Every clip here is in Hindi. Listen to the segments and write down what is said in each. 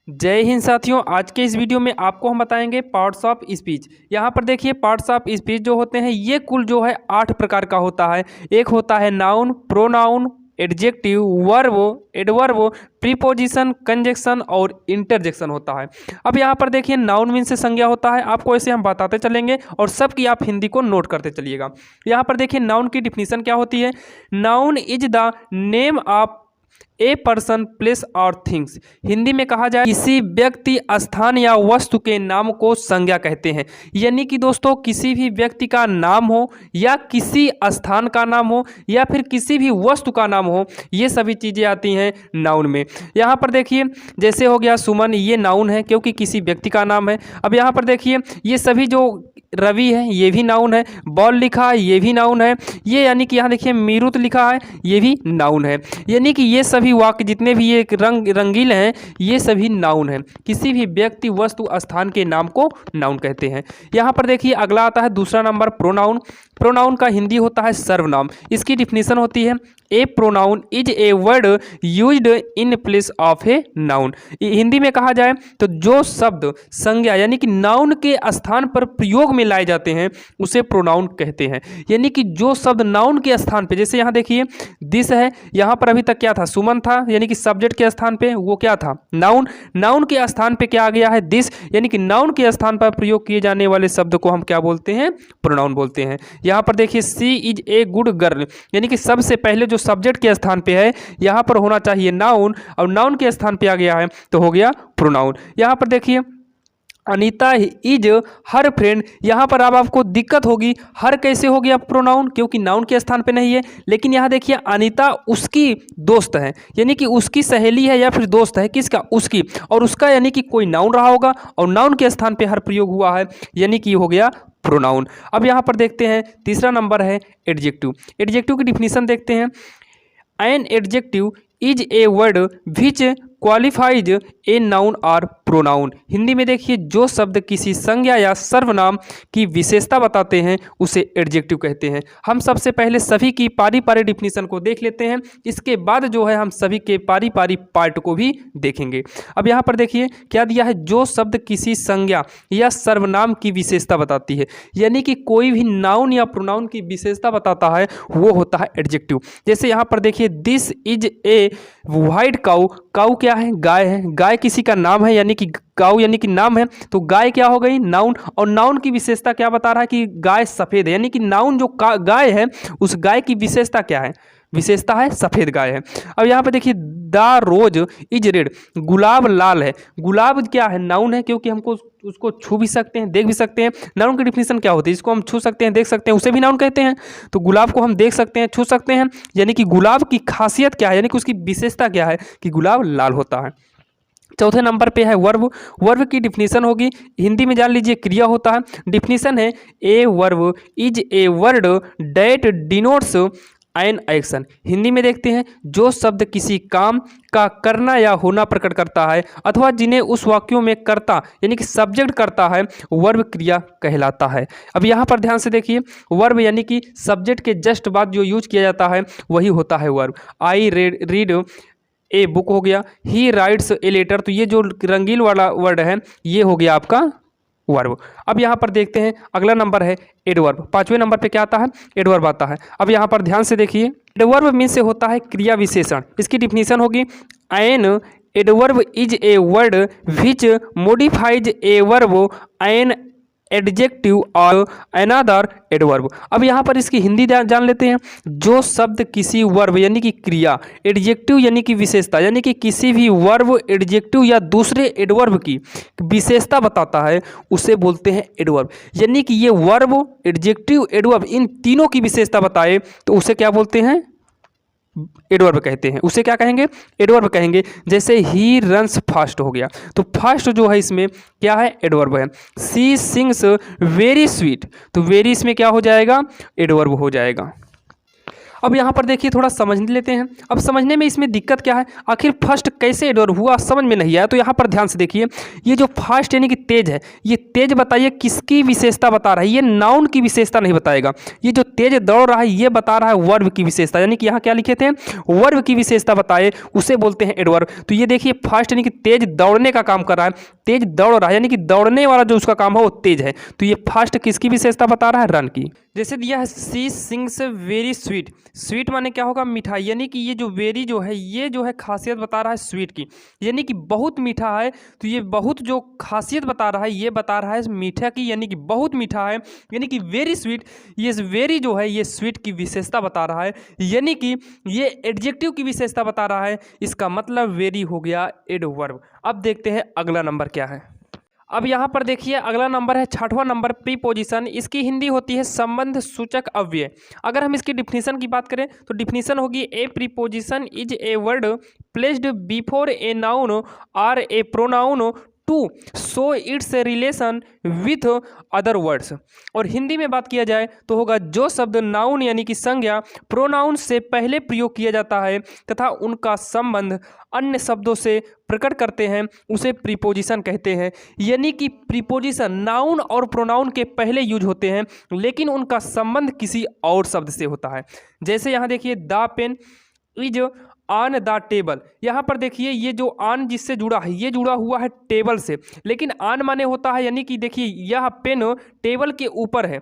जय हिंद साथियों। आज के इस वीडियो में आपको हम बताएंगे पार्ट्स ऑफ स्पीच। यहाँ पर देखिए पार्ट्स ऑफ स्पीच जो होते हैं ये कुल जो है 8 प्रकार का होता है। एक होता है noun, pronoun, adjective, verb, adverb, preposition, conjunction और इंटरजेक्शन होता है। अब यहाँ पर देखिए नाउन मीन से संज्ञा होता है, आपको ऐसे हम बताते चलेंगे और सबकी आप हिंदी को नोट करते चलिएगा। यहाँ पर देखिए नाउन की डिफिनीशन क्या होती है। Noun is the name of a person, place और थिंग्स। हिंदी में कहा जाए किसी व्यक्ति, स्थान या वस्तु के नाम को संज्ञा कहते हैं। यानी कि दोस्तों किसी भी व्यक्ति का नाम हो या किसी स्थान का नाम हो या फिर किसी भी वस्तु का नाम हो, ये सभी चीज़ें आती हैं नाउन में। यहाँ पर देखिए जैसे हो गया सुमन, ये नाउन है क्योंकि किसी व्यक्ति का नाम है। अब यहाँ पर देखिए ये सभी जो रवि है ये भी नाउन है, बॉल लिखा है ये भी नाउन है, ये यानी कि यहाँ देखिए मीरुत लिखा है ये भी नाउन है। यानी कि ये सभी वाक्य जितने भी ये रंगीले हैं ये सभी नाउन हैं। किसी भी व्यक्ति, वस्तु, स्थान के नाम को नाउन कहते हैं। यहाँ पर देखिए अगला आता है दूसरा नंबर प्रोनाउन। प्रोनाउन का हिंदी होता है सर्वनाम। इसकी डिफिनीशन होती है a pronoun is a word used in place of a noun. Hindi में कहा जाए तो जो शब्द संज्ञा यानी कि नाउन के स्थान पर प्रयोग में लाए जाते हैं उसे प्रोनाउन कहते हैं। यानी कि जो शब्द नाउन के स्थान पे, जैसे यहाँ देखिए दिस है, यहाँ पर अभी तक क्या था, सुमन था, यानी कि सब्जेक्ट के स्थान पे वो क्या था, नाउन। नाउन के स्थान पे क्या आ गया है, दिस, यानी कि नाउन के स्थान पर प्रयोग किए जाने वाले शब्द को हम क्या बोलते हैं, प्रोनाउन बोलते हैं। यहाँ पर देखिए सी इज ए गुड गर्ल, यानी कि सबसे पहले जो सब्जेक्ट के स्थान पे है यहाँ पर होना चाहिए नाउन, और नाउन के स्थान पे आ गया है तो हो गया प्रोनाउन। यहाँ पर देखिए अनीता इज हर फ्रेंड, यहाँ पर अब आपको दिक्कत होगी, हर कैसे हो गया प्रोनाउन, क्योंकि नाउन के स्थान पे नहीं है। लेकिन यहाँ देखिए अनीता उसकी दोस्त है, यानी कि उसकी सहेली है या फिर दोस्त है, किसका, उसकी, और उसका यानी कि कोई नाउन रहा होगा और नाउन के स्थान पे हर प्रयोग हुआ है, यानी कि हो गया प्रोनाउन। अब यहाँ पर देखते हैं तीसरा नंबर है एडजेक्टिव। एडजेक्टिव की डिफिनीशन देखते हैं। An adjective is a word which qualifies A noun और प्रोनाउन। हिंदी में देखिए जो शब्द किसी संज्ञा या सर्वनाम की विशेषता बताते हैं उसे एडजेक्टिव कहते हैं। हम सबसे पहले सभी की पारी पारी डिफिनीशन को देख लेते हैं, इसके बाद जो है हम सभी के पारी पारी पार्ट को भी देखेंगे। अब यहाँ पर देखिए क्या दिया है, जो शब्द किसी संज्ञा या सर्वनाम की विशेषता बताती है, यानी कि कोई भी नाउन या प्रोनाउन की विशेषता बताता है वो होता है एडजेक्टिव। जैसे यहाँ पर देखिए this is a white cow, cow क्या है, गाय है, गाय किसी का नाम है, यानी कि काउ यानी कि नाम है, तो गाय क्या हो गई, नाउन। और नाउन की विशेषता क्या बता रहा है कि गाय सफ़ेद है, यानी कि नाउन जो गाय है उस गाय की विशेषता क्या है, विशेषता है सफ़ेद गाय है। अब यहाँ पे देखिए द रोज इज रेड, गुलाब लाल है। गुलाब क्या है, नाउन है, क्योंकि हमको उसको छू भी सकते हैं, देख भी सकते हैं। नाउन की डिफिनीशन क्या होती है, इसको हम छू सकते हैं, देख सकते हैं, उसे भी नाउन कहते हैं। तो गुलाब को हम देख सकते हैं, छू सकते हैं, यानी कि गुलाब की खासियत क्या है, यानी कि उसकी विशेषता क्या है कि गुलाब लाल होता है। चौथे नंबर पे है वर्ब। वर्ब की डिफिनीशन होगी, हिंदी में जान लीजिए क्रिया होता है। डिफिनीशन है a verb is a word that denotes an action. Hindi में देखते हैं जो शब्द किसी काम का करना या होना प्रकट करता है अथवा जिन्हें उस वाक्यों में करता यानी कि सब्जेक्ट करता है, वर्ब क्रिया कहलाता है। अब यहाँ पर ध्यान से देखिए वर्ब यानी कि सब्जेक्ट के जस्ट बाद जो यूज किया जाता है वही होता है verb. I read a book हो गया, ही राइट्स ए लेटर, तो ये जो रंगील वाला वर्ड है ये हो गया आपका वर्ब। अब यहाँ पर देखते हैं अगला नंबर है एडवर्ब। पांचवें नंबर पे क्या आता है, एडवर्ब आता है। अब यहाँ पर ध्यान से देखिए एडवर्ब मीन से होता है क्रिया विशेषण। इसकी डिफिनीशन होगी an adverb is a word which modifies a verb an adjective और अनदर एडवर्ब। अब यहाँ पर इसकी हिंदी जान लेते हैं। जो शब्द किसी वर्ब यानी कि क्रिया, एडजेक्टिव यानी कि विशेषता, यानी कि किसी भी वर्ब, एडजेक्टिव या दूसरे एडवर्ब की विशेषता बताता है उसे बोलते हैं एडवर्ब। यानी कि ये वर्ब, एडजेक्टिव, एडवर्ब इन तीनों की विशेषता बताए तो उसे क्या बोलते हैं, एडवर्ब कहते हैं। उसे क्या कहेंगे, एडवर्ब कहेंगे। जैसे ही रन्स फास्ट हो गया, तो फास्ट जो है इसमें क्या है, एडवर्ब है। सी सिंग्स वेरी स्वीट, तो वेरी इसमें क्या हो जाएगा, एडवर्ब हो जाएगा। अब यहाँ पर देखिए थोड़ा समझ लेते हैं। अब समझने में इसमें दिक्कत क्या है, आखिर फर्स्ट कैसे एडवर्ब हुआ समझ में नहीं आया। तो यहाँ पर ध्यान से देखिए, ये जो फर्स्ट यानी कि तेज है, ये तेज बताइए किसकी विशेषता बता रहा है, ये नाउन की विशेषता नहीं बताएगा। ये जो तेज दौड़ रहा है ये बता रहा है वर्ब की विशेषता, यानी कि यहाँ क्या लिखे थे, वर्ब की विशेषता बताए उसे बोलते हैं एडवर्ब। तो ये देखिए फर्स्ट यानी कि तेज दौड़ने का काम कर रहा है, तेज दौड़ रहा है यानी कि दौड़ने वाला जो उसका काम है वो तेज है। तो ये फर्स्ट किसकी विशेषता बता रहा है, रन की। जैसे दिया है सी सिंग्स वेरी स्वीट, स्वीट माने क्या होगा, मिठाई, यानी कि ये जो वेरी जो है ये जो है खासियत बता रहा है स्वीट की, यानी कि बहुत मीठा है। तो ये बहुत जो खासियत बता रहा है ये बता रहा है मीठा की, यानी कि बहुत मीठा है, यानी कि वेरी स्वीट। ये वेरी जो है ये स्वीट की विशेषता बता रहा है, यानी कि ये एडजेक्टिव की विशेषता बता रहा है। इसका मतलब वेरी हो गया एडवर्ब। अब देखते हैं अगला नंबर क्या है। अब यहाँ पर देखिए अगला नंबर है 6वां नंबर प्रीपोजिशन। इसकी हिंदी होती है संबंध सूचक अव्यय। अगर हम इसकी डिफिनीशन की बात करें तो डिफिनीशन होगी a preposition is a word placed before a noun और a pronoun to show its relation with other words. और हिंदी में बात किया जाए तो होगा जो शब्द नाउन यानी कि संज्ञा प्रोनाउन से पहले प्रयोग किया जाता है तथा उनका संबंध अन्य शब्दों से प्रकट करते हैं उसे प्रीपोजिशन कहते हैं। यानी कि प्रीपोजिशन नाउन और प्रोनाउन के पहले यूज होते हैं लेकिन उनका संबंध किसी और शब्द से होता है। जैसे यहाँ देखिए the pen is on the table, यहाँ पर देखिए ये जो ऑन जिससे जुड़ा है ये जुड़ा हुआ है टेबल से, लेकिन ऑन माने होता है यानी कि देखिए यह पेन टेबल के ऊपर है,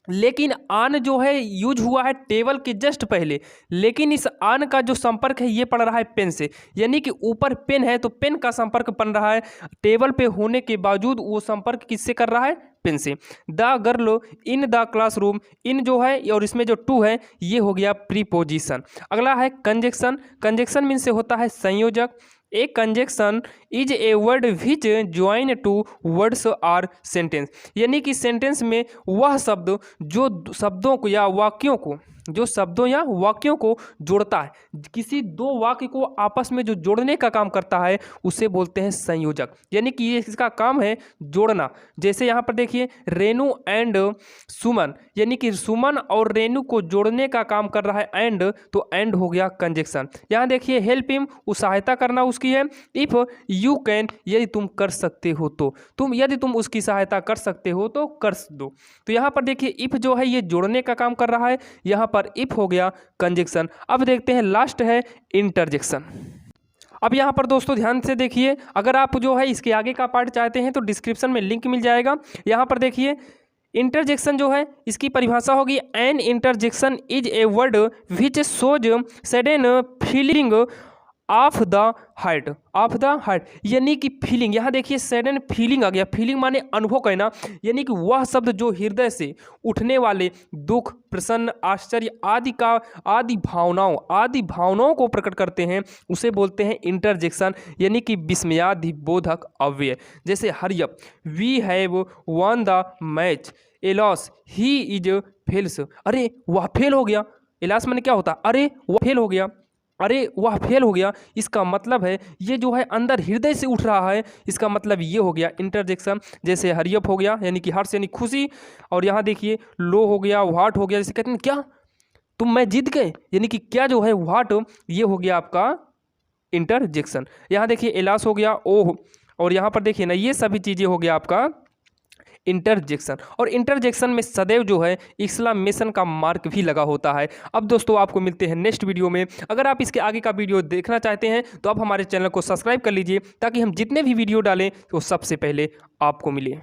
लेकिन ऑन जो है यूज हुआ है टेबल के जस्ट पहले, लेकिन इस ऑन का जो संपर्क है ये पड़ रहा है पेन से, यानी कि ऊपर पेन है तो पेन का संपर्क बन रहा है, टेबल पे होने के बावजूद वो संपर्क किससे कर रहा है, पेन से। The girl in the classroom, in जो है और इसमें जो टू है ये हो गया प्रीपोजिशन। अगला है कंजक्शन। कंजक्शन मीन से होता है संयोजक। A conjunction is a word which join two words or sentence, यानी कि सेंटेंस में वह शब्द जो शब्दों को या वाक्यों को जो शब्दों या वाक्यों को जोड़ता है, किसी दो वाक्य को आपस में जो जोड़ने का काम करता है उसे बोलते हैं संयोजक, यानी कि ये इसका काम है जोड़ना। जैसे यहाँ पर देखिए रेनू एंड सुमन, यानी कि सुमन और रेनू को जोड़ने का काम कर रहा है एंड, तो एंड हो गया कंजक्शन। यहाँ देखिए हेल्प हिम, सहायता करना उसकी है। इफ यू कैन, यदि तुम कर सकते हो तो, यदि तुम उसकी सहायता कर सकते हो तो कर दो। तो यहाँ पर देखिए इफ जो है ये जोड़ने का काम कर रहा है, यहाँ पर इफ हो गया कंजक्शन। अब देखते हैं लास्ट है इंटरजेक्शन। अब यहाँ पर दोस्तों ध्यान से देखिए, अगर आप जो है इसके आगे का पार्ट चाहते हैं तो डिस्क्रिप्शन में लिंक मिल जाएगा। यहाँ पर देखिए इंटरजेक्शन जो है इसकी परिभाषा होगी an interjection is a word which shows sudden feeling of the heart, of the heart, यानी कि फीलिंग। यहाँ देखिए सडन फीलिंग आ गया, फीलिंग माने अनुभव कहना, यानी कि वह शब्द जो हृदय से उठने वाले दुख, प्रसन्न, आश्चर्य आदि भावनाओं को प्रकट करते हैं उसे बोलते हैं इंटरजेक्शन, यानी कि विस्मयादि बोधक अव्यय। जैसे hurray we have won the match, alas he is fails, अरे वह फेल हो गया। एलॉस माने क्या होता, अरे वह फेल हो गया, अरे वह फेल हो गया। इसका मतलब है ये जो है अंदर हृदय से उठ रहा है, इसका मतलब ये हो गया इंटरजेक्शन। जैसे हरियप हो गया यानी कि हर्ष यानी खुशी, और यहाँ देखिए लो हो गया, व्हाट हो गया, जैसे कहते हैं क्या तुम मैं जीत गए, यानी कि क्या जो है व्हाट, ये हो गया आपका इंटरजेक्शन। यहाँ देखिए एलास हो गया ओह, और यहाँ पर देखिए ना ये सभी चीज़ें हो गया आपका इंटरजेक्शन। और इंटरजेक्शन में सदैव जो है एक्सक्लेमेशन का मार्क भी लगा होता है। अब दोस्तों आपको मिलते हैं नेक्स्ट वीडियो में। अगर आप इसके आगे का वीडियो देखना चाहते हैं तो आप हमारे चैनल को सब्सक्राइब कर लीजिए ताकि हम जितने भी वीडियो डालें वो सबसे पहले आपको मिले।